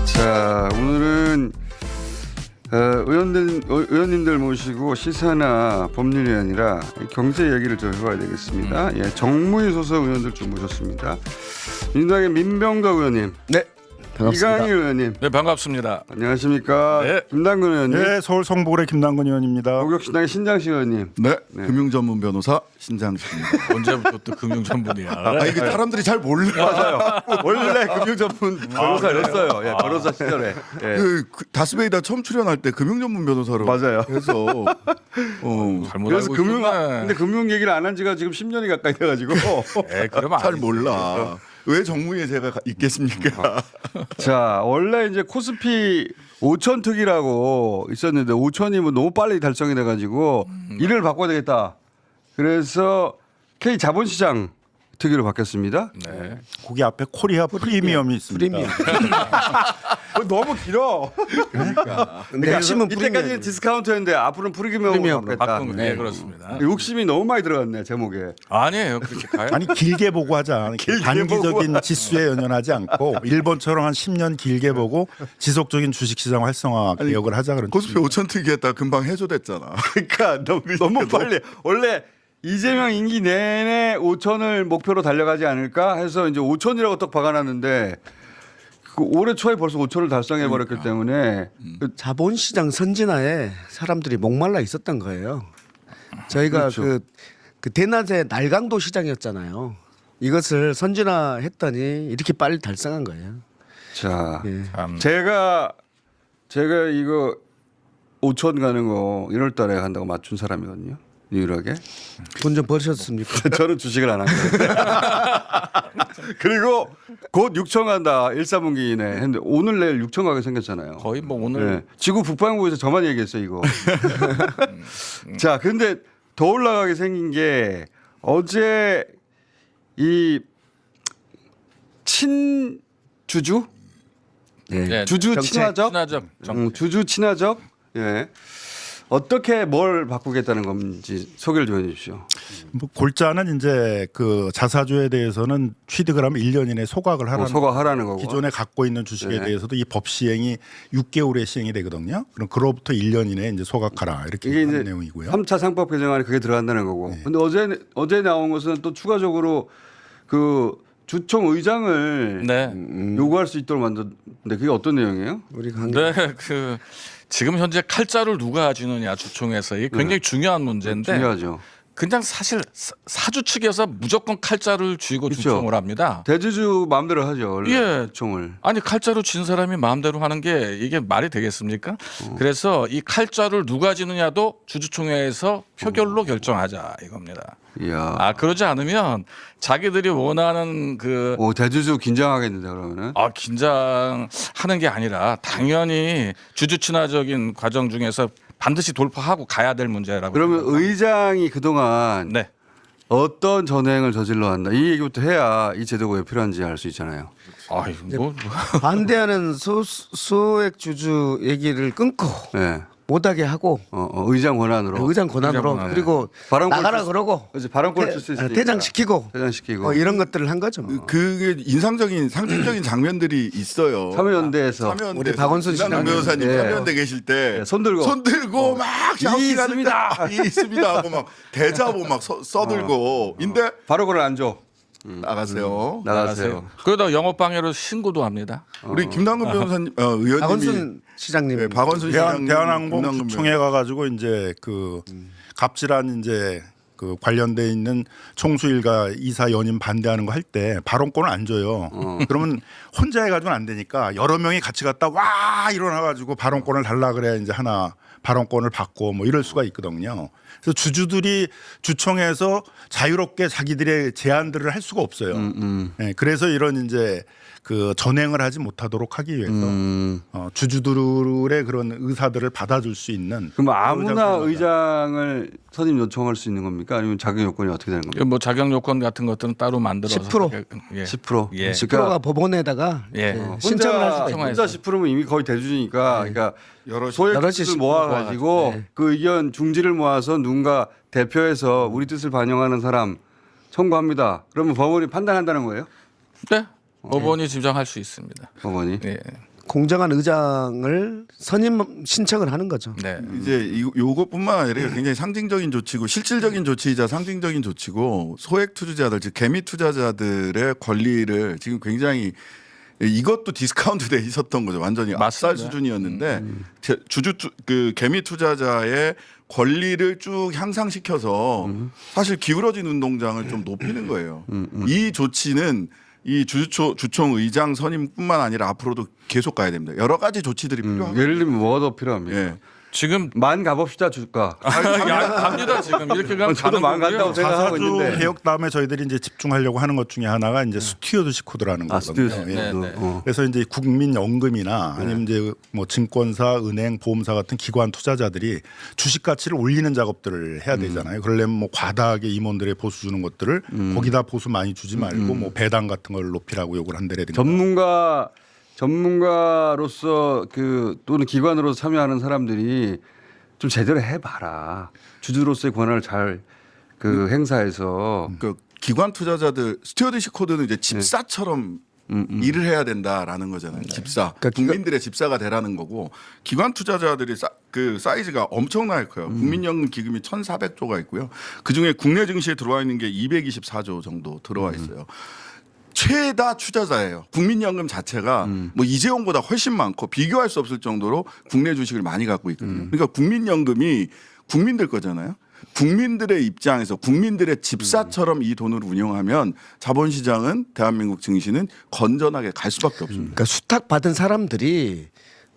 자, 오늘은 의원님들 모시고 시사나 법률이 아니라 경제 얘기를 좀 해봐야 되겠습니다. 예, 정무위 소속 의원들 좀 모셨습니다. 민주당의 민병덕 의원님. 네. 반갑습니다. 이강일 의원님. 네, 반갑습니다. 안녕하십니까. 네. 김남근 의원님. 네, 서울 성북의 김남근 의원입니다. 목욕신당의 신장식 의원님. 네, 금융전문 변호사 신장식입니다. 언제부터 또 금융 전문이야? 아, 이게 사람들이 잘 몰라. 맞아요. 원래 금융전문 변호사였어요. 예, 변호사 시절에. 예. 그 다스베이다 처음 출연할 때 금융전문 변호사로 맞아요. 해서 잘못 그래서 알고 금융, 있었네. 근데 금융 얘기를 안 한 지가 지금 10년이 가까이 돼가지고. 그러면 잘 안 몰라. 왜 정무위에 제가 있겠습니까? 자, 원래 이제 코스피 5천 특위라고 있었는데 5천이 뭐 너무 빨리 달성이 돼가지고 이름을 바꿔야 되겠다. 그래서 K 자본시장 특위로 바뀌었습니다. 네. 거기 앞에 코리아 프리미엄이 있습니다. 너무 길어. 그러니까. 그러니까 핵심은 이때까지는 디스카운트였는데 앞으로는 프리미엄으로 바뀌었다. 바꾼 네, 그렇습니다. 욕심이 너무 많이 들어갔네 제목에. 아니에요, 그렇게 가요. 아니 길게 보고 하자. 단기적인 지수에 연연하지 않고 일본처럼 한 10년 길게 보고 지속적인 주식시장 활성화 개혁을 하자 그런. 코스피 5천 특위했다 금방 해소됐잖아. 그러니까 너무 빨리. 원래 이재명 임기 내내 5천을 목표로 달려가지 않을까 해서 이제 5천이라고 딱 박아놨는데 그 올해 초에 벌써 5천을 달성해 버렸기 때문에 자본시장 선진화에 사람들이 목말라 있었던 거예요. 저희가 그렇죠. 그 대낮에 날강도 시장이었잖아요. 이것을 선진화했더니 이렇게 빨리 달성한 거예요. 자, 예. 참. 제가 이거 5천 가는 거 1월 달에 간다고 맞춘 사람이거든요. 유일하게. 돈 좀 버셨습니까? 저는 주식을 안 하거든요. 그리고 곧 6천 간다 1사분기 내에 했는데 오늘 내일 6천 가게 생겼잖아요. 거의 뭐 오늘 네. 지구 북반구에서 저만 얘기했어요 이거. 자, 근데 더 올라가게 생긴 게 어제 이 친주주 네, 주주 정책. 친화적 정책. 주주 친화적 예. 어떻게 뭘 바꾸겠다는 건지 소개를 좀 해주십시오. 뭐 골자는 이제 그 자사주에 대해서는 취득을 하면 1년 이내 소각을 하라는 소각하라는 거고. 기존에 갖고 있는 주식에 네. 대해서도 이 법 시행이 6개월에 시행이 되거든요. 그럼 그로부터 1년 이내에 이제 소각하라 이렇게 이게 하는 이제 내용이고요. 3차 상법 개정안에 그게 들어간다는 거고. 네. 근데 어제 나온 것은 또 추가적으로 그 주총 의장을 네. 요구할 수 있도록 만드는데 그게 어떤 내용이에요? 우리가 한 네, 그 지금 현재 칼자를 누가 쥐느냐 주총에서 이게 굉장히 중요한 문제인데 중요하죠. 그냥 사실 사주 측에서 무조건 칼자를 쥐고 그렇죠. 주총을 합니다. 대주주 마음대로 하죠. 원래 예. 주총을. 아니 칼자루 쥔 사람이 마음대로 하는 게 이게 말이 되겠습니까? 그래서 이 칼자루를 누가 쥐느냐도 주주총회에서 표결로 결정하자 이겁니다. 이야. 아 그러지 않으면 자기들이 원하는 그 오, 대주주 긴장하겠는데 그러면은. 긴장하는 게 아니라 당연히 주주 친화적인 과정 중에서 반드시 돌파하고 가야 될 문제라고. 그러면 생각합니다. 의장이 그동안 네. 어떤 전횡을 저질러 왔나 이 얘기부터 해야 이 제도가 왜 필요한지 알 수 있잖아요. 아유 뭐 반대하는 소액 주주 얘기를 끊고 네. 못하게 하고 의장 권한으로. 의장 권한으로 의장 권한. 그리고 발언권 나가라 줄 수- 그러고 그렇지, 발언권을 줄 수 있으니까. 퇴장시키고 퇴장시키고. 이런 것들을 한 거죠. 뭐. 그게 인상적인 상징적인 장면들이 있어요. 참여연대에서 참여연대 우리 박원순 이낙연 시장님. 변호사님 예. 참여연대 계실 때 예, 손 들고. 막 이 샤우팅하는데 이 있습니다 하고 막 대자보 막 써들고 인데 발언권을 안 줘. 나가세요. 나가세요. 그러다 영업 방해로 신고도 합니다. 우리 김남근 변호사님 의원님이 박원순 시장님 네, 박원순 시장 대한항공 주총회 가가지고 이제 그 갑질한 이제 그 관련돼 있는 총수 일가 이사 연임 반대하는 거 할 때 발언권을 안 줘요. 그러면 혼자 해가지고는 안 되니까 여러 명이 같이 갔다 와 일어나가지고 발언권을 달라 그래야 이제 하나 발언권을 받고 뭐 이럴 수가 있거든요. 그래서 주주들이 주총에서 자유롭게 자기들의 제안들을 할 수가 없어요. 네, 그래서 이런 이제 그 전행을 하지 못하도록 하기 위해서 주주들의 그런 의사들을 받아줄 수 있는. 그럼 아무나 의장을 의장을 선임 요청할 수 있는 겁니까? 아니면 자격 요건이 어떻게 되는 겁니까? 뭐 자격 요건 같은 것들은 따로 만들어서 10%. 예. 10%. 예. 10%가 법원에다가 예. 신청을 할 수가 있어요. 혼자 10%면 이미 거의 대주주니까 그러니까 여러 소액 여럿이 뜻을 10% 모아가지고 네. 그 의견 중지를 모아서 누군가 대표해서 우리 뜻을 반영하는 사람 청구합니다. 그러면 법원이 판단한다는 거예요? 네. 법원이 지정할 수 있습니다. 법원이. 네. 공정한 의장을 선임 신청을 하는 거죠. 네. 이제 요것뿐만 아니라 굉장히 상징적인 조치고 실질적인 조치이자 상징적인 조치고 소액 투자자들 즉 개미 투자자들의 권리를 지금 굉장히 이것도 디스카운트 돼 있었던 거죠. 완전히 압살 맞습니다. 수준이었는데 그 개미 투자자의 권리를 쭉 향상시켜서 사실 기울어진 운동장을 좀 높이는 거예요. 이 조치는 이 주총 의장 선임뿐만 아니라 앞으로도 계속 가야 됩니다. 여러 가지 조치들이 필요하고. 예를 들면 뭐가 더 필요합니까? 예. 지금 만 가봅시다 주가. 야, 갑니다 지금 이렇게 가면 저도 가는 만 간다고 거고요. 생각하고 자사주 있는데. 개혁 다음에 저희들이 이제 집중하려고 하는 것 중에 하나가 이제 스튜어드십 코드라는 거거든요. 스튜어드십 예. 코드. 네, 네. 그래서 이제 국민연금이나 아니면 이제 뭐 증권사, 은행, 보험사 같은 기관 투자자들이 주식 가치를 올리는 작업들을 해야 되잖아요. 그러려면 뭐 과다하게 임원들의 보수 주는 것들을 거기다 보수 많이 주지 말고 뭐 배당 같은 걸 높이라고 요구를 한다든가. 전문가로서 그 또는 기관으로서 참여하는 사람들이 좀 제대로 해봐라. 주주로서의 권한을 잘 그 행사해서. 그 기관 투자자들 스튜어드십 코드는 이제 집사처럼 일을 해야 된다라는 거잖아요. 집사. 그러니까 국민들의 집사가 되라는 거고 기관 투자자들이 그 사이즈가 엄청나게 커요. 국민연금 기금이 1,400조가 있고요. 그중에 국내 증시에 들어와 있는 게 224조 정도 들어와 있어요. 최다 투자자예요. 국민연금 자체가 뭐 이재용보다 훨씬 많고 비교할 수 없을 정도로 국내 주식을 많이 갖고 있거든요. 그러니까 국민연금이 국민들 거잖아요. 국민들의 입장에서 국민들의 집사처럼 이 돈을 운영하면 자본시장은 대한민국 증시는 건전하게 갈 수밖에 없습니다. 그러니까 수탁 받은 사람들이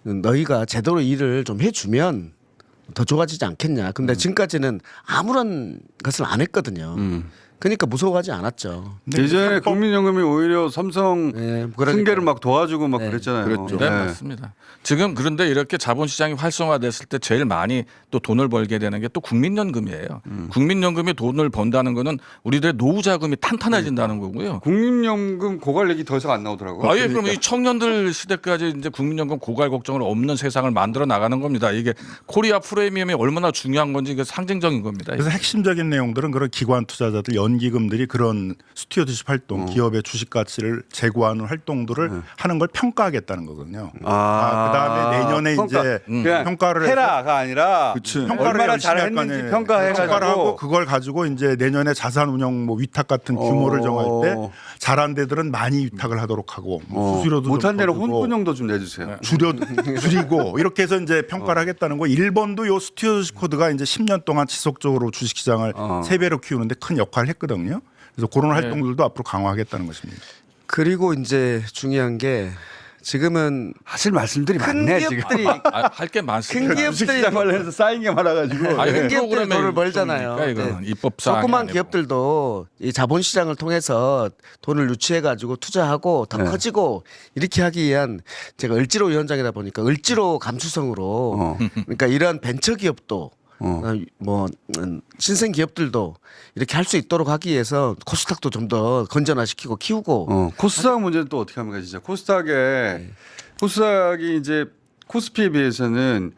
너희가 제대로 일을 좀 해주면 더 좋아지지 않겠냐. 근데 지금까지는 아무런 것을 안 했거든요. 그러니까 무서워하지 않았죠. 예전에 국민연금이 오히려 삼성 네, 그러니까요. 승계를 막 도와주고 막 네. 그랬잖아요. 그랬죠. 네, 맞습니다. 지금 그런데 이렇게 자본시장이 활성화됐을 때 제일 많이 또 돈을 벌게 되는 게 또 국민연금이에요. 국민연금이 돈을 번다는 거는 우리들의 노후 자금이 탄탄해진다는 거고요. 국민연금 고갈 얘기 더 이상 안 나오더라고요. 아예 그럼 이 청년들 시대까지 이제 국민연금 고갈 걱정을 없는 세상을 만들어 나가는 겁니다. 이게 코리아 프리미엄이 얼마나 중요한 건지 이게 상징적인 겁니다. 그래서 핵심적인 내용들은 그런 기관 투자자들, 연기금들이 그런 스튜어드십 활동, 기업의 주식 가치를 제고하는 활동들을 하는 걸 평가하겠다는 거거든요. 그다음에 내년에 평가. 이제 그냥 평가를 해서 해라가 아니라 그치. 평가를 얼마나 열심히 할 잘했는지 거 아니에요. 평가해가지고 평가를 하고 그걸 가지고 이제 내년에 자산 운용 뭐 위탁 같은 규모를 정할 때 잘한 데들은 많이 위탁을 하도록 하고 뭐 수수료도 못한 좀 데는 더 주고 혼분용도 좀 내주세요. 줄이고 이렇게 해서 이제 평가를 하겠다는 거. 일본도 요 스튜어드십 코드가 이제 10년 동안 지속적으로 주식시장을 3배로 키우는데 큰 역할을 했거든요. 그래서 그런 활동들도 앞으로 강화하겠다는 것입니다. 그리고 이제 중요한 게 지금은 하실 말씀들이 큰 많네 지금. 기업들이 할 게 많습니다. 큰 기업들이 주식시장 관련해서 쌓인 게 많아가지고. 아니, 큰 그 기업들이 프로그램의 돈을 벌잖아요. 일종이니까 이거는 네. 입법 사항이 조그만 아니고. 기업들도 이 자본시장을 통해서 돈을 유치해 가지고 투자하고 더 커지고 이렇게 하기 위한 제가 을지로 위원장이다 보니까 을지로 감수성으로 그러니까 이러한 벤처 기업도 뭐 신생 기업들도 이렇게 할 수 있도록 하기 위해서 코스닥도 좀 더 건전화시키고 키우고 코스닥 문제는 또 어떻게 합니까 진짜 코스닥이 이제 코스피에 비해서는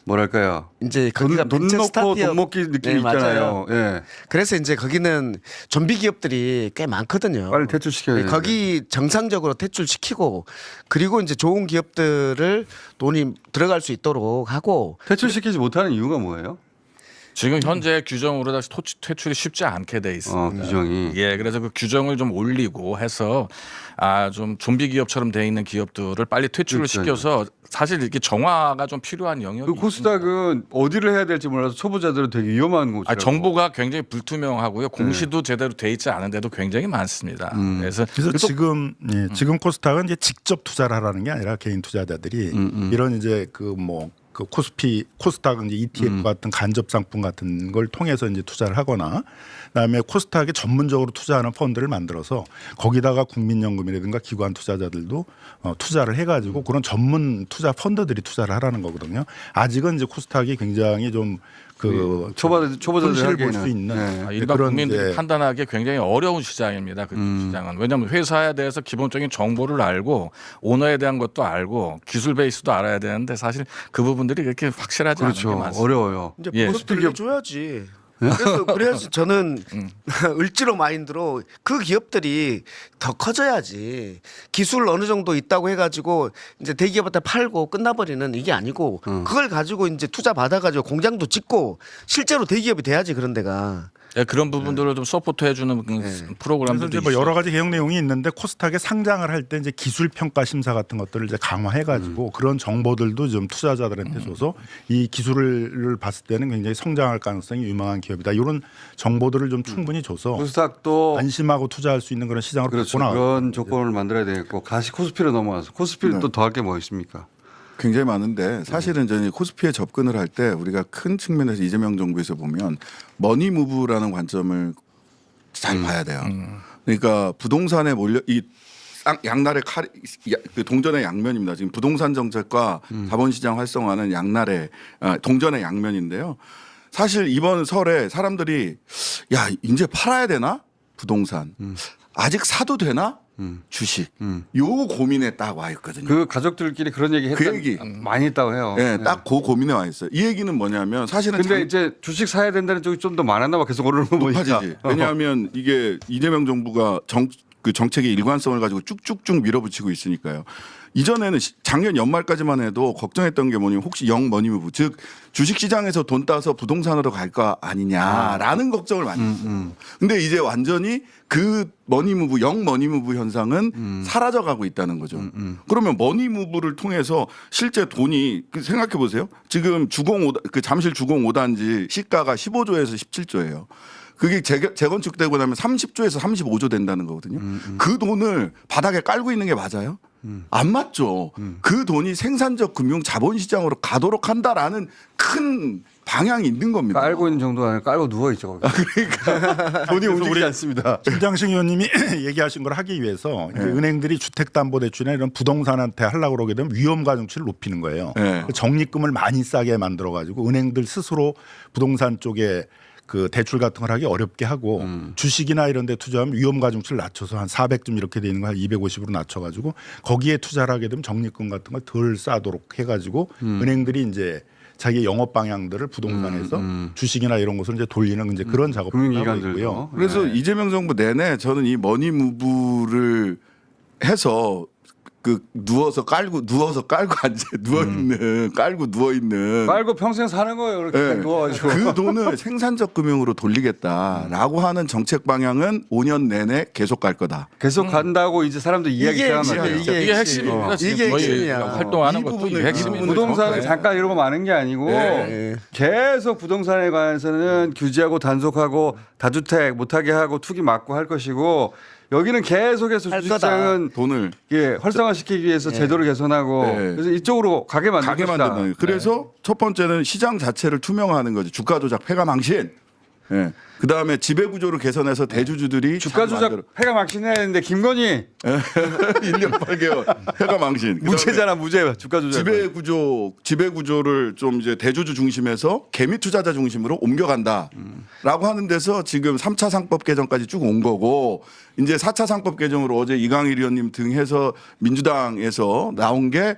뭐랄까요 이제 거기가 돈 벤처 넣고 스타트업 돈 먹기 느낌이 네, 있잖아요. 맞아요. 예. 그래서 이제 거기는 좀비 기업들이 꽤 많거든요. 빨리 퇴출시켜야 되는데. 거기 정상적으로 퇴출시키고 그리고 이제 좋은 기업들을 돈이 들어갈 수 있도록 하고 퇴출시키지 못하는 이유가 뭐예요? 지금 현재 규정으로 다시 퇴출이 쉽지 않게 돼 있습니다. 규정이. 예, 그래서 그 규정을 좀 올리고 해서 좀 좀비 기업처럼 돼 있는 기업들을 빨리 퇴출을 그렇죠. 시켜서 사실 이렇게 정화가 좀 필요한 영역이 그 코스닥은 어디를 해야 될지 몰라서 초보자들은 되게 위험한 곳이라고. 정보가 굉장히 불투명하고요. 공시도 제대로 돼 있지 않은 데도 굉장히 많습니다. 그래서 지금 코스닥은 이제 직접 투자를 하라는 게 아니라 개인 투자자들이 이런 이제 그 코스닥은 이제 ETF 같은 간접 상품 같은 걸 통해서 이제 투자를 하거나 그다음에 코스닥에 전문적으로 투자하는 펀드를 만들어서 거기다가 국민연금이라든가 기관 투자자들도 투자를 해가지고 그런 전문 투자 펀드들이 투자를 하라는 거거든요. 아직은 이제 코스닥이 굉장히 좀 초보자들 손실을 볼 하기에는. 수 있는 네. 일반 그런 국민들이 이제 판단하기 굉장히 어려운 시장입니다. 그 시장은 왜냐하면 회사에 대해서 기본적인 정보를 알고 오너에 대한 것도 알고 기술 베이스도 알아야 되는데 사실 그 부분들이 그렇게 확실하지 않은 게 그렇죠. 많습니다. 어려워요. 이제 예. 보습 들려줘야지. 그래서 저는 을지로 마인드로 그 기업들이 더 커져야지 기술 어느 정도 있다고 해가지고 이제 대기업한테 팔고 끝나버리는 이게 아니고 그걸 가지고 이제 투자 받아가지고 공장도 짓고 실제로 대기업이 돼야지 그런 데가. 예, 그런 부분들을 좀 서포트해주는 그래서 프로그램들도 이제 뭐 있어요. 여러 가지 개혁 내용이 있는데 코스닥에 상장을 할 때 이제 기술 평가 심사 같은 것들을 이제 강화해가지고 그런 정보들도 좀 투자자들한테 줘서 이 기술을 봤을 때는 굉장히 성장할 가능성이 유망한 기업이다. 이런 정보들을 좀 충분히 줘서 코스닥도 안심하고 투자할 수 있는 그런 시장으로 그렇죠. 바꿔 나가고 그런 조건을 만들어야 되겠고 다시 코스피로 넘어가서 코스피를 또 더 할 게 뭐 있습니까? 굉장히 많은데 사실은 저는 코스피에 접근을 할 때 우리가 큰 측면에서 이재명 정부에서 보면 머니무브라는 관점을 잘 봐야 돼요. 그러니까 부동산에 몰려 이 양날의 칼, 그 동전의 양면입니다. 지금 부동산 정책과 자본시장 활성화는 양날의 동전의 양면인데요. 사실 이번 설에 사람들이 야 이제 팔아야 되나 부동산 아직 사도 되나 주식 요 고민에 딱 와 있거든요. 그 가족들끼리 그런 얘기 그 했다 얘기. 많이 했다고 해요. 네, 딱 그 고민에 와 있어요. 이 얘기는 뭐냐면 사실은 근데 이제 주식 사야 된다는 쪽이 좀 더 많았나 봐. 계속 오르는 거 보니까. 높아지지. 왜냐하면 이게 이재명 정부가 그 정책의 일관성을 가지고 쭉쭉쭉 밀어붙이고 있으니까요. 이전에는 작년 연말까지만 해도 걱정했던 게 뭐냐면 혹시 영머니무브 즉 주식시장에서 돈 따서 부동산으로 갈 거 아니냐라는 걱정을 많이 했어요. 근데 이제 완전히 그 머니무브 영머니무브 현상은 사라져가고 있다는 거죠. 그러면 머니무브를 통해서 실제 돈이 생각해 보세요. 지금 그 잠실 주공 5단지 시가가 15조에서 17조예요. 그게 재건축되고 나면 30조에서 35조 된다는 거거든요. 그 돈을 바닥에 깔고 있는 게 맞아요? 안 맞죠. 그 돈이 생산적 금융 자본시장으로 가도록 한다라는 큰 방향이 있는 겁니다. 깔고 있는 정도가 아니라 깔고 누워 있죠. 그러니까 돈이 움직이지 않습니다. 김장식 의원님이 얘기하신 걸 하기 위해서 이제 은행들이 주택담보대출이나 이런 부동산한테 하려고 그러게 되면 위험 가중치를 높이는 거예요. 네. 적립금을 많이 싸게 만들어 가지고 은행들 스스로 부동산 쪽에 그 대출 같은 걸 하기 어렵게 하고 주식이나 이런 데 투자하면 위험 가중치를 낮춰서 한 400점 이렇게 돼 있는 거 한 250으로 낮춰 가지고 거기에 투자를 하게 되면 적립금 같은 걸 덜 싸도록 해 가지고 은행들이 이제 자기 영업 방향들을 부동산에서 주식이나 이런 것을 이제 돌리는 이제 그런 작업을 하고 금융기관들도. 있고요. 그래서 이재명 정부 내내 저는 이 머니무브를 해서 그 누워서 깔고 앉아 누워 있는 깔고 누워 있는 깔고 평생 사는 거예요. 이렇게 네. 누워가지고. 그 돈을 생산적 금융으로 돌리겠다라고 하는 정책 방향은 5년 내내 계속 갈 거다. 계속 간다고 이제 사람들 이야기 이게 시작한 핵심이야, 거예요. 이게 이게 핵심입니다. 지금 이게 거의 핵심이야. 활동하는 이 것도 부분을, 이게 핵심입니다. 부동산은 네. 잠깐 이러고 마는 게 아니고 네. 계속 부동산에 관해서는 규제하고 단속하고 다주택 못하게 하고 투기 막고 할 것이고 여기는 계속해서 할 주식시장은 돈을 활성화시키기 위해서 제도를 개선하고 네. 그래서 이쪽으로 가게 만들 가게 것이다. 만든다. 그래서 첫 번째는 시장 자체를 투명화하는 거죠. 주가 조작 폐가 망신. 예. 그 다음에 지배 구조를 개선해서 대주주들이 주가 조작 폐가 막신해야 되는데 김건희 1년 8개월 폐가 망신. 그다음에 무죄잖아 무죄 주가 조작. 지배 구조를 좀 이제 대주주 중심에서 개미 투자자 중심으로 옮겨간다라고 하는 데서 지금 3차 상법 개정까지 쭉 온 거고 이제 4차 상법 개정으로 어제 이강일 의원님 등 해서 민주당에서 나온 게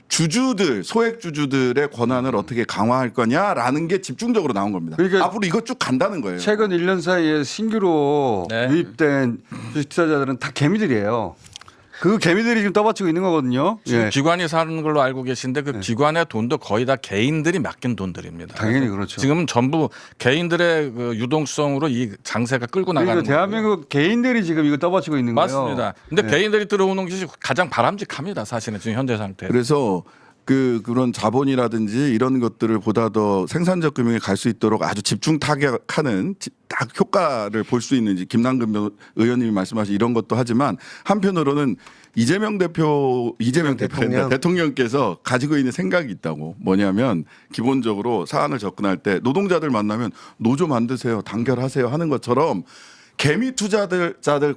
주주들 소액 주주들의 권한을 어떻게 강화할 거냐라는 게 집중적으로 나온 겁니다. 그러니까 앞으로 이거 쭉 간다는 거예요. 최근 1년 사이에 신규로 네. 유입된 주식 투자자들은 다 개미들이에요. 그 개미들이 지금 떠받치고 있는 거거든요. 지금 예. 기관이 사는 걸로 알고 계신데 그 기관의 돈도 거의 다 개인들이 맡긴 돈들입니다. 당연히 그렇죠. 지금 전부 개인들의 그 유동성으로 이 장세가 끌고 나가는 그러니까 대한민국 개인들이 지금 이거 떠받치고 있는 거예요. 맞습니다. 근데 네. 개인들이 들어오는 것이 가장 바람직합니다. 사실은 지금 현재 상태. 그래서 그런 자본이라든지 이런 것들을 보다 더 생산적 금융에 갈 수 있도록 아주 집중 타격하는 딱 효과를 볼 수 있는지 김남근 의원님이 말씀하신 이런 것도 하지만 한편으로는 이재명 대통령께서 가지고 있는 생각이 있다고 뭐냐면 기본적으로 사안을 접근할 때 노동자들 만나면 노조 만드세요 단결하세요 하는 것처럼 개미 투자자들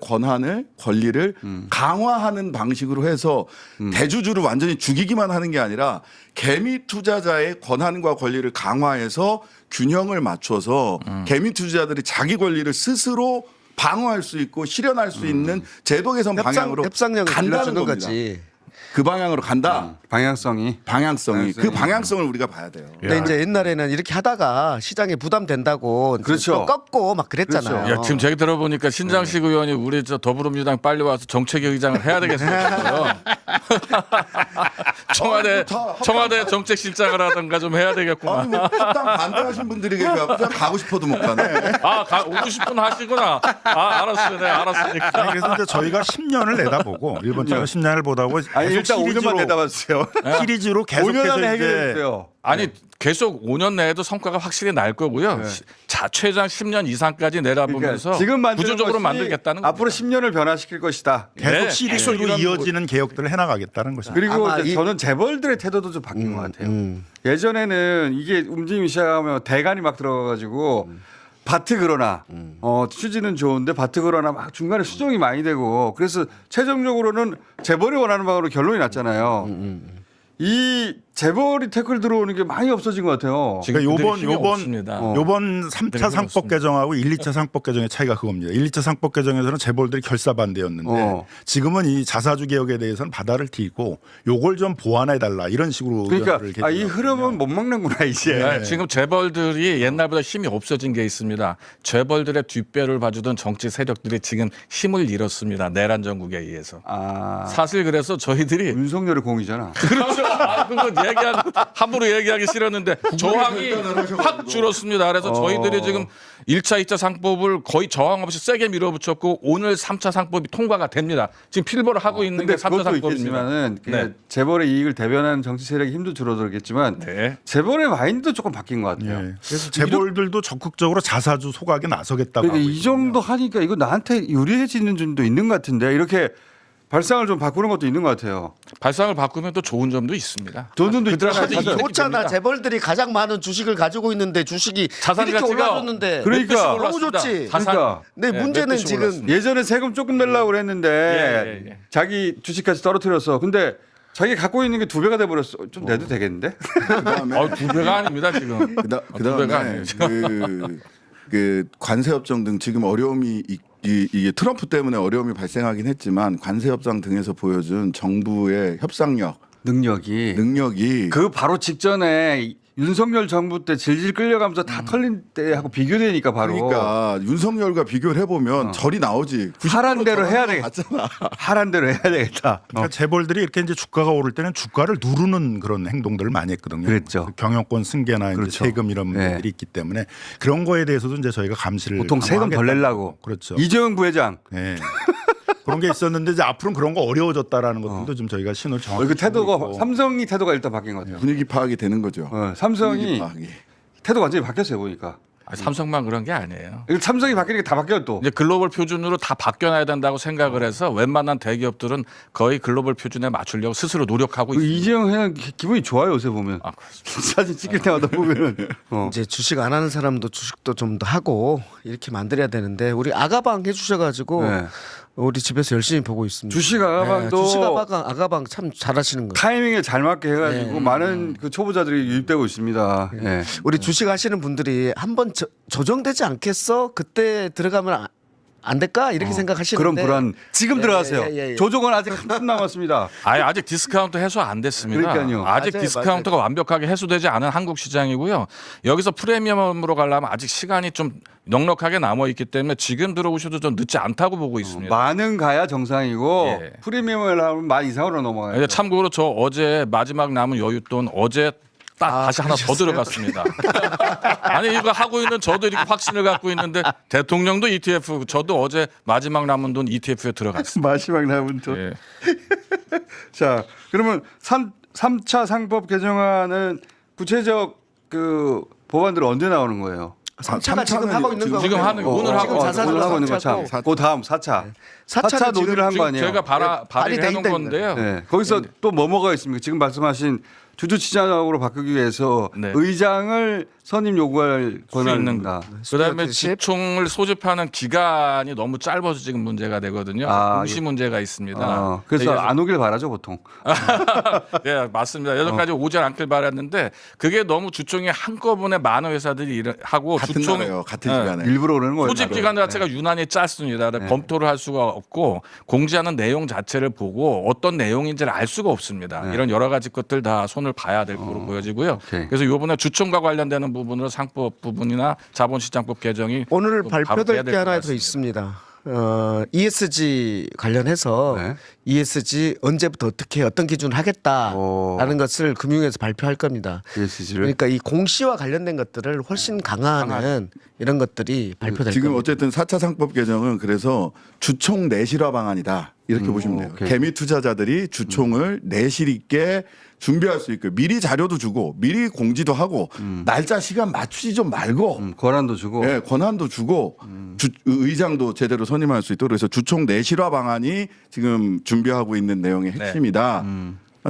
권리를 강화하는 방식으로 해서 대주주를 완전히 죽이기만 하는 게 아니라 개미 투자자의 권한과 권리를 강화해서 균형을 맞춰서 개미 투자자들이 자기 권리를 스스로 방어할 수 있고 실현할 수 있는 제도 개선 방향으로 협상력을 간다는 길러주는 겁니다. 거지. 그 방향으로 간다. 방향성이. 그 방향성을 우리가 봐야 돼요. 근데 이제 옛날에는 이렇게 하다가 시장에 부담된다고 그렇죠. 또 꺾고 막 그랬잖아요. 그렇죠. 야, 지금 제가 들어보니까 신장식 의원이 우리 저 더불어민주당 빨리 와서 정책위 의장을 해야 되겠어요. 청와대 정책실장을 하든가 좀 해야 되겠구나. 아니 뭐 합당 반대하신 분들이 그냥 가고 싶어도 못 가네. 오고 싶은 하시구나. 알았어요. 네, 알았으니까. 아니, 그래서 이제 저희가 10년을 내다보고 일본처럼 10년을 보다고 아니 계속 일단 5년만 내다봤어요. 시리즈로 5년 계속해서 안에 이제 해결했어요. 아니 계속 5년 내에도 성과가 확실히 날 거고요. 자 최장 10년 이상까지 내다보면서 그러니까 지금 만드는 구조적으로 것이 만들겠다는 앞으로 겁니다. 10년을 변화시킬 것이다. 계속 네. 시리즈로 이런 이어지는 개혁들을 해나가겠다는 것입니다. 그리고 아마 이제 저는 재벌들의 태도도 좀 바뀐 것 같아요. 음. 예전에는 이게 움직이기 시작하면 대간이 막 들어가가지고 밭이 그러나 취지는 좋은데 밭이 그러나 막 중간에 수정이 많이 되고 그래서 최종적으로는 재벌이 원하는 방으로 결론이 났잖아요. 이 재벌이 태클 들어오는 게 많이 없어진 것 같아요. 지금 그러니까 그들이 힘이 없습니다. 요번 3차 그들이 상법 없습니다. 개정하고 1, 2차 상법 개정의 차이가 그겁니다. 1, 2차 상법 개정에서는 재벌들이 결사 반대였는데 지금은 이 자사주 개혁에 대해서는 바다를 튀고 요걸 좀 보완해 달라 이런 식으로 그러니까 의견을 이 흐름은 못 막는구나 이제. 네, 지금 재벌들이 옛날보다 힘이 없어진 게 있습니다. 재벌들의 뒷배를 봐주던 정치 세력들이 지금 힘을 잃었습니다. 내란 정국에 의해서. 아 사실 그래서 저희들이 윤석열의 공이잖아. 그렇죠. 그건 함부로 얘기하기 싫었는데 저항이 확 줄었습니다. 그래서 저희들이 지금 1차, 2차 상법을 거의 저항 없이 세게 밀어붙였고 오늘 3차 상법이 통과가 됩니다. 지금 필보를 하고 있는 게 근데 3차 그것도 상법입니다. 있겠지만은 네. 재벌의 이익을 대변하는 정치 세력의 힘도 줄어들겠지만 네. 재벌의 마인드도 조금 바뀐 것 같아요. 예. 그래서 재벌들도 적극적으로 자사주 소각에 나서겠다고 그러니까 하고 이 정도 하니까 이거 나한테 유리해지는 점도 있는 것 같은데 이렇게 발상을 좀 바꾸는 것도 있는 것 같아요. 발상을 바꾸면 또 좋은 점도 있습니다. 좋은 점도 그들은 있잖아요. 하도 사실. 이득이 좋잖아. 됩니다. 재벌들이 가장 많은 주식을 가지고 있는데 주식이 자산 이렇게 가치가 올라줬는데 그러니까. 몇 배씩 너무 올랐습니다. 좋지. 자산. 그러니까. 근데 네, 문제는 몇 배씩 지금 올랐습니다. 예전에 세금 조금 내려고 그랬는데 예. 자기 주식까지 떨어뜨렸어. 근데 자기 갖고 있는 게 2배가 돼버렸어. 좀 내도 되겠는데? 그다음에 두 배가 아닙니다 지금. 두 배가 그다음에 아니죠. 그 관세 협정 등 지금 어려움이 이게 트럼프 때문에 어려움이 발생하긴 했지만 관세 협상 등에서 보여준 정부의 협상력 능력이 그 바로 직전에 윤석열 정부 때 질질 끌려가면서 다 털린 때하고 비교되니까 바로 그러니까 윤석열과 비교를 해보면 절이 나오지. 하란 대로 해야 되겠다. 맞잖아. 하란 대로 해야 되겠다. 그러니까 재벌들이 이렇게 이제 주가가 오를 때는 주가를 누르는 그런 행동들을 많이 했거든요. 그랬죠. 경영권 승계나 이제 그렇죠. 세금 이런 문제들이 네. 있기 때문에 그런 거에 대해서도 이제 저희가 감시를 보통 세금 덜 강화하겠다는 내려고. 거고. 그렇죠. 이재용 부회장 네. 그런 게 있었는데 이제 앞으로는 그런 거 어려워졌다라는 것들도 좀 저희가 신호를 정확히 그 태도가 주고 있고. 삼성이 태도가 일단 바뀐 것 같아요. 분위기 파악이 되는 거죠. 삼성이 분위기 파악이. 태도가 완전히 바뀌었어요 보니까. 삼성만 그런 게 아니에요. 이거 삼성이 바뀌니까 다 바뀌어 또. 이제 글로벌 표준으로 다 바뀌어야 된다고 생각을 해서 웬만한 대기업들은 거의 글로벌 표준에 맞추려고 스스로 노력하고 그 있습니다. 이재용 회장 기분이 좋아요 요새 보면. 아, 그렇습니다. 사진 찍힐 때마다 보면은. 이제 주식 안 하는 사람도 주식도 좀 더 하고 이렇게 만들어야 되는데 우리 아가방 해주셔가지고 네. 우리 집에서 열심히 보고 있습니다. 주식 아가방도 주식 아가방 참 잘하시는 거예요. 타이밍에 잘 맞게 해가지고 네. 많은 그 초보자들이 유입되고 있습니다. 예. 우리 주식 하시는 분들이 한번 조정되지 않겠어? 그때 들어가면 안 될까? 이렇게 생각하시는데 그런 불안 지금 예, 들어가세요. 예, 예. 조정은 아직 한참 남았습니다. 아직 디스카운트 해소 안 됐습니다. 그러니까요. 아직 맞아요, 디스카운트가 완벽하게 해소되지 않은 한국 시장이고요. 여기서 프리미엄으로 가려면 아직 시간이 좀 넉넉하게 남아 있기 때문에 지금 들어오셔도 좀 늦지 않다고 보고 있습니다. 만은 가야 정상이고 예. 프리미엄을 하면 만 이상으로 넘어가요. 이제 참고로 저 어제 마지막 남은 여윳돈 어제 딱 다시 하나 더 들어갔습니다. 아니 이거 하고 있는 저도 이렇게 확신을 갖고 있는데 대통령도 ETF, 저도 어제 마지막 남은 돈 ETF에 들어갔습니다. 마지막 남은 돈. 예. 자, 그러면 3차 상법 개정안은 구체적 그 법안들은 언제 나오는 거예요? 3차가 지금 하고 있는 거 지금 하는 거, 오늘 하고 자사주 오늘 하고 있는 거 참. 3차고. 그 다음 4차. 4차는 4차 논의를 한 거 지금 아니에요? 제가 발의를 발의돼 해놓은 있다 건데요. 네. 거기서 또 뭐가 있습니까? 지금 말씀하신 주주치장으로 바꾸기 위해서 네. 의장을 선임 요구할 수 권한이 있는 있다. 그다음에 스튜어드십. 주총을 소집하는 기간이 너무 짧아서 지금 문제가 되거든요. 아, 공시 문제가 있습니다. 그래서 네, 안 오길 바라죠 보통. 네, 맞습니다. 여기까지 오지 않길 바랐는데 그게 너무 주총이 한꺼번에 많은 회사들이 하고 같은 주총 날에요. 같은 네. 시간에. 일부러 그러는 거예요. 소집 기간 자체가 유난히 짧습니다. 검토를 할 수가 없고 공지하는 내용 자체를 보고 어떤 내용인지를 알 수가 없습니다. 이런 여러 가지 것들 다 손을 봐야 될 거로 보여지고요. 오케이. 그래서 이번에 주총과 관련되는 부분으로 상법 부분이나 자본시장법 개정이 오늘 좀 바로 발표될 돼야 게 될것 하나 더 같습니다. 있습니다. ESG 관련해서 네. ESG 언제부터 어떻게 어떤 기준을 하겠다라는 것을 금융위에서 발표할 겁니다. ESG를. 그러니까 이 공시와 관련된 것들을 훨씬 강화하는 이런 것들이 발표될 지금 겁니다. 어쨌든 4차 상법 개정은 그래서 주총 내실화 방안이다. 이렇게 보시면 돼요. 오케이. 개미 투자자들이 주총을 내실 있게 준비할 수 있고 미리 자료도 주고 미리 공지도 하고 날짜 시간 맞추지 좀 말고 권한도 주고. 예, 권한도 주고 의장도 제대로 선임할 수 있도록 그래서 주총 내실화 방안이 지금 준비하고 있는 내용의 핵심이다.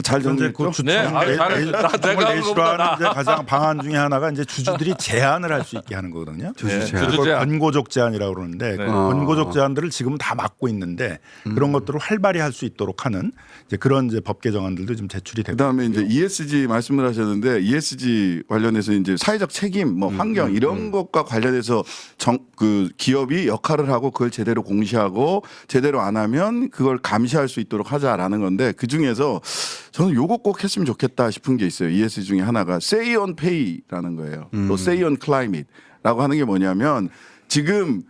잘 현재 정리했죠? 그 주총 네, 아유, 잘했다. 내가 한 것보다 내실화는 이제 가장 방안 중에 하나가 이제 주주들이 제안을 할 수 있게 하는 거거든요. 주주 네, 제한. 주주 그걸 제한. 권고적 제안이라고 그러는데 그 권고적 제안들을 지금 다 막고 있는데 그런 것들을 활발히 할 수 있도록 하는 이제 그런 이제 법 개정안들도 좀 제출이 되고 그다음에 이제 ESG 말씀을 하셨는데 ESG 관련해서 이제 사회적 책임, 뭐 환경 이런 것과 관련해서 그 기업이 역할을 하고 그걸 제대로 공시하고 제대로 안 하면 그걸 감시할 수 있도록 하자라는 건데 그 중에서 저는 요거 꼭 했으면 좋겠다 싶은 게 있어요. ESG 중에 하나가 Say on Pay라는 거예요. 또 Say on Climate라고 하는 게 뭐냐면 지금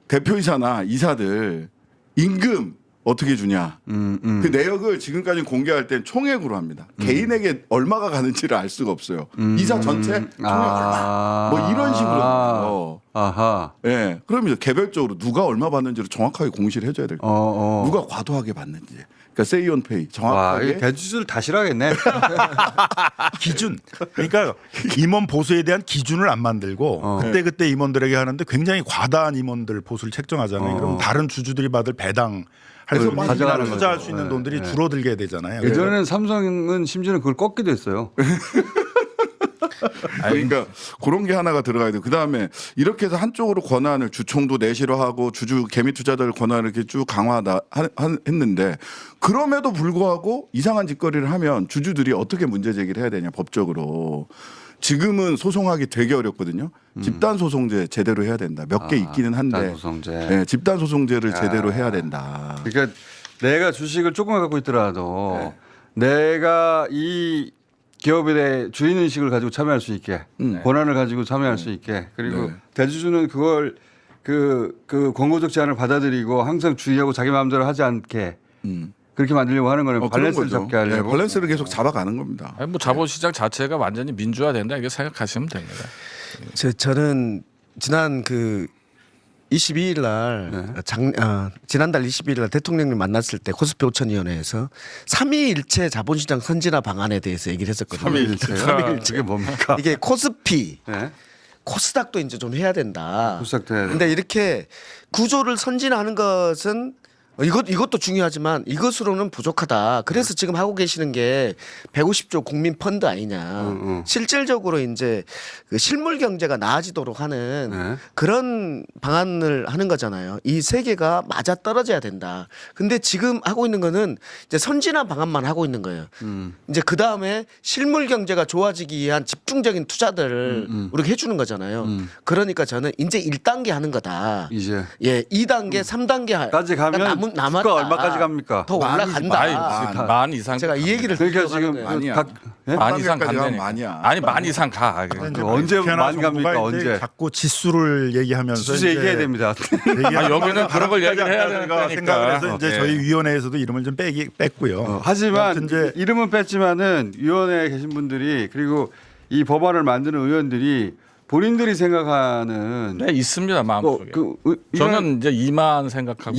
대표이사나 이사들 임금 어떻게 주냐. 그 내역을 지금까지 공개할 땐 총액으로 합니다. 개인에게 얼마가 가는지를 알 수가 없어요. 이사 전체 총액 얼마. 뭐 이런 식으로 합니다. 아하. 예. 그러면 개별적으로 누가 얼마 받는지를 정확하게 공시를 해줘야 될 거예요. 누가 과도하게 받는지. 그러니까 세이 온 페이 와, 정확하게. 이 대주주를 다 싫어하겠네. 기준. 그러니까 임원 보수에 대한 기준을 안 만들고 그때 임원들에게 하는데 굉장히 과다한 임원들 보수를 책정하잖아요. 그럼 다른 주주들이 받을 배당 그래서 할 가져가는 투자할 거죠. 수 있는 네, 돈들이 네. 줄어들게 되잖아요. 예전에는 삼성은 심지어는 그걸 꺾기도 했어요. 그러니까 그런 게 하나가 들어가야 돼요. 그다음에 이렇게 해서 한쪽으로 권한을 주총도 내실화하고 주주 개미 투자들 권한을 이렇게 쭉 했는데 그럼에도 불구하고 이상한 짓거리를 하면 주주들이 어떻게 문제 제기를 해야 되냐 법적으로. 지금은 소송하기 되게 어렵거든요. 집단 소송제 제대로 해야 된다. 몇 개 있기는 한데. 집단 소송제. 네, 집단 소송제를 제대로 해야 된다. 그러니까 내가 주식을 조금만 갖고 있더라도 내가 이 기업에 대해 주인 의식을 가지고 참여할 수 있게 권한을 가지고 참여할 수 있게 그리고 네. 대주주는 그걸 그 권고적 제안을 받아들이고 항상 주의하고 자기 마음대로 하지 않게 그렇게 만들려고 하는 거는 그런 밸런스를 거죠. 잡게 하려고. 네, 밸런스를 계속 잡아가는 겁니다. 아니, 뭐 자본시장 자체가 완전히 민주화된다 이렇게 생각하시면 됩니다. 저는 지난 그 22일 날 지난달 22일 날 대통령님 만났을 때 코스피 5천위원회에서 삼위일체 자본시장 선진화 방안에 대해서 얘기를 했었거든요. 삼위일체요? 그게 뭡니까? 이게 코스피, 네. 코스닥도 이제 좀 해야 된다. 코스닥도 해야 된다. 근데 이렇게 구조를 선진화하는 것은 이것도 중요하지만 이것으로는 부족하다. 그래서 지금 하고 계시는 게 150조 국민 펀드 아니냐. 실질적으로 이제 그 실물 경제가 나아지도록 하는 네. 그런 방안을 하는 거잖아요. 이 세 개가 맞아 떨어져야 된다. 근데 지금 하고 있는 거는 이제 선진화 방안만 하고 있는 거예요. 이제 그 다음에 실물 경제가 좋아지기 위한 집중적인 투자들을 우리가 해주는 거잖아요. 그러니까 저는 이제 1단계 하는 거다. 이제 예, 2단계, 3단계 까지 가면 남았다. 주가 얼마까지 갑니까? 더 올라간다. 만 이상 제가 이 얘기를 그러니까 드리려고 하는 지금 거예요. 아니야. 각 예? 만 이상 까지 가면 간다니까. 만이야. 아니 만 이상 가. 언제 만 갑니까? 정부가 언제? 이제 자꾸 지수를 얘기하면서 주주 이제 얘기해야 됩니다. 아, 여기는 그런 걸 얘기를 해야 제가 되니까. 생각을 해서 이제 예. 저희 위원회에서도 이름을 좀 뺐고요. 하지만 아무튼 이제 이름은 뺐지만은 위원회에 계신 분들이 그리고 이 법안을 만드는 의원들이 본인들이 생각하는 네 있습니다 마음속에. 이건 저는 이제 2만 생각하고.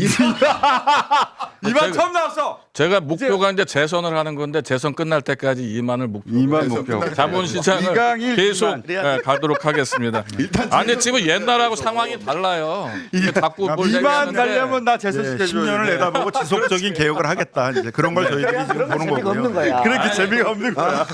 이만 처음 나왔어. 제가 목표가 이제 재선을 하는 건데 재선 끝날 때까지 2만을 목표로 2만 목표. 자본시장을 이강일 계속 2만. 가도록 하겠습니다. 아니 지금 옛날하고 상황이 달라요. 자꾸 뭘 2만 얘기하는데 달려면 나 재선 네, 시켜줘야 10년을 내다보고 지속적인 개혁을 하겠다. 이제 그런 걸 저희들이 지금 보는 재미가 없는 거고요. 거야. 그렇게 재미가 없는 거야.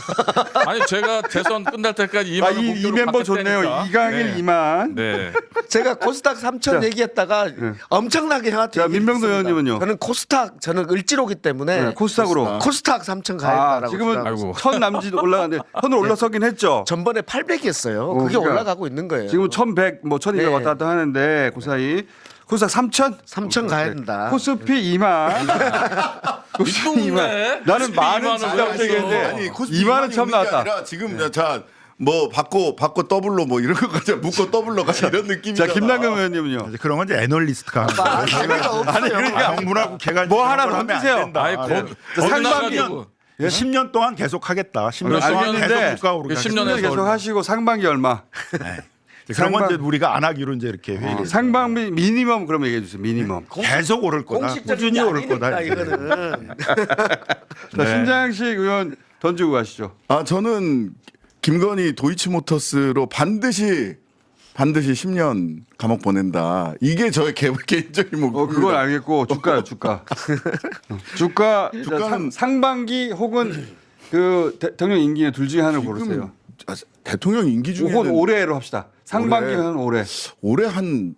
아니 제가 재선 끝날 때까지 2만을 목표로 이 멤버 좋네요. 받겠다니까. 이강일 2만. 네. 제가 코스닥 3천 얘기했다가 엄청나게 해왔죠. 자, 민병도 의원님은요? 저는 코스닥 저는 을지로기 때문에 네, 코스닥으로. 코스닥 3천 아, 가겠다라고 지금은 생각하고 아이고. 천 남짓 올라가는데 천으로 올라서긴 했죠. 전번에 800이었어요. 그게 그러니까 올라가고 있는 거예요. 지금 1100, 뭐 1200 네. 왔다 갔다 하는데 그 사이 코스닥 3000, 3천 가야 된다. 코스피 2만. 코스피 이쁘네. 2만. 나는 많은 2만 을 진짜 왜 얘기했는데 아니 코스피 2만은 처음 있는 게 나왔다. 아니라 지금 자 뭐 바꿔 더블로 뭐 이런 거 가자 묶어 더블로 가자 이런 자, 느낌이잖아. 김남경 의원님은요. 이제 그런 건 이제 애널리스트가 하는 거예요. 재미가 없어요. 그러니까 정부나 국회가 뭐 이제 하나 그런 걸 하면 안 던지세요. 된다. 아이 거기 상반기. 나가지고 10년 동안 계속 하겠다. 10년 아, 동안 10년 계속 인데 물가 오르게 10년 10년 에서 계속 얼마? 하시고 상반기 얼마? 그런 건 상반- 이제 우리가 안 하기로 이제 이렇게 회의를 상반기 미니멈 그럼 얘기해 주세요. 미니멈. 계속 오를 거다. 공식적인 꾸준히 게 오를 아니니까, 거다. 이거는. 자, 신장식 의원 던지고 가시죠. 아 저는 김건희 도이치모터스로 반드시 10년 감옥 보낸다. 이게 저의 개인적인 목표입니다. 그건 알겠고 주가요, 주가. 주가 주가는- 상반기 혹은 그 대통령 임기 둘 중에 하나를 고르세요. 대통령 임기 중에 혹은 올해로 합시다. 상반기는 올해. 올해 한만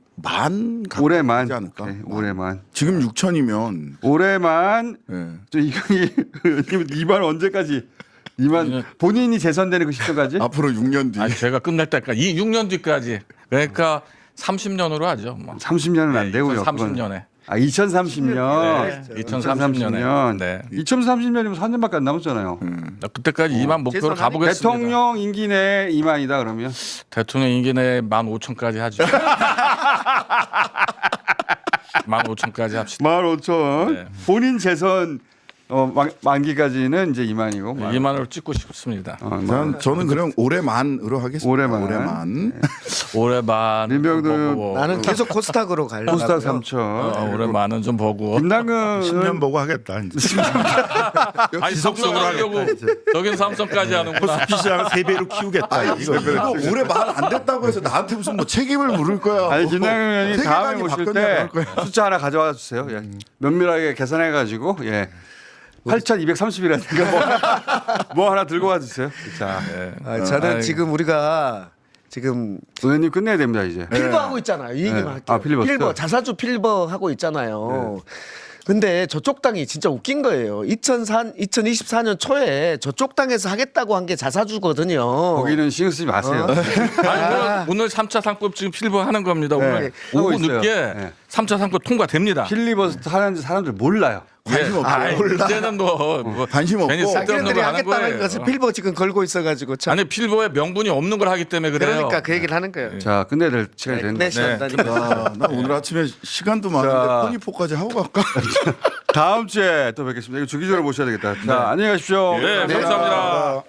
올해만. 하지 않을까? 네, 올해만. 지금 6천이면 올해만. 예. 저 이강희 의원님 2만 언제까지? 2만 본인이 재선되는 그 시점까지? 앞으로 6년 뒤. 아니 제가 끝날 때까지 이 6년 뒤까지 그러니까 30년으로 하죠. 뭐. 30년은 안 네, 되고요. 2030년에. 아, 2030년. 네, 2030년에. 네. 2030년이면 4년밖에 안 남았잖아요. 그때까지 2만 목표로 재선하니까. 가보겠습니다. 대통령 임기 내 2만이다 그러면. 대통령 임기 내에 15,000까지 하죠. 15,000까지 합시다. 15,000. 네. 본인 재선 만기까지는 이제 2만이고. 2만을 찍고 싶습니다. 저는 그럼 올해만으로 하겠습니다. 올해만. 올해만 민병도 보고 나는 계속 코스닥으로 가려고. 코스닥 3천. 올해만은 좀 보고. 김남근 10년 보고 하겠다. 이제. 아니 삼성 하려고 저긴 삼성까지 하는구나. 코스피 시장을 3배로 키우겠다. 이거 올해 말 안 됐다고 해서 나한테 무슨 뭐 책임을 물을 거야. 아니 김남근 의원이 다음에 세계관이 오실 바뀌었냐 때 그럴 거야. 숫자 하나 가져와 주세요. 예. 면밀하게 계산해 가지고 예. 8,230이라든가 뭐 하나 들고 와 주세요. 자, 저는 아이고. 지금 우리가 지금 의원님 끝내야 됩니다 이제. 필버 하고 있잖아요. 이 얘기만 네. 할게요. 아, 필리버스터. 자사주 필버 하고 있잖아요. 근데 저쪽 당이 진짜 웃긴 거예요. 2024년 초에 저쪽 당에서 하겠다고 한 게 자사주거든요. 거기는 신경 쓰지 마세요. 아니, 오늘 3차 상법 지금 필버하는 겁니다. 오늘 하고 오후 있어요. 늦게 네. 3차 상법 통과됩니다. 필리버스터 하는지 사람들 몰라요. 관심 없어요. 이제는 뭐 관심 없고. 괜히 쓸데없는 자기네들이 걸 하는 하겠다는 거예요. 것을 필버 지금 걸고 있어가지고 참. 아니 필버에 명분이 없는 걸 하기 때문에 그래요. 그러니까 그 얘기를 하는 거예요. 자, 끝내야 될 시간이 네, 됐는데. 끝내시다니까. 나 오늘 아침에 시간도 많은데 자. 포니포까지 하고 갈까? 다음 주에 또 뵙겠습니다. 이거 주기적으로 모셔야 되겠다. 자, 안녕히 가십시오. 네, 감사합니다.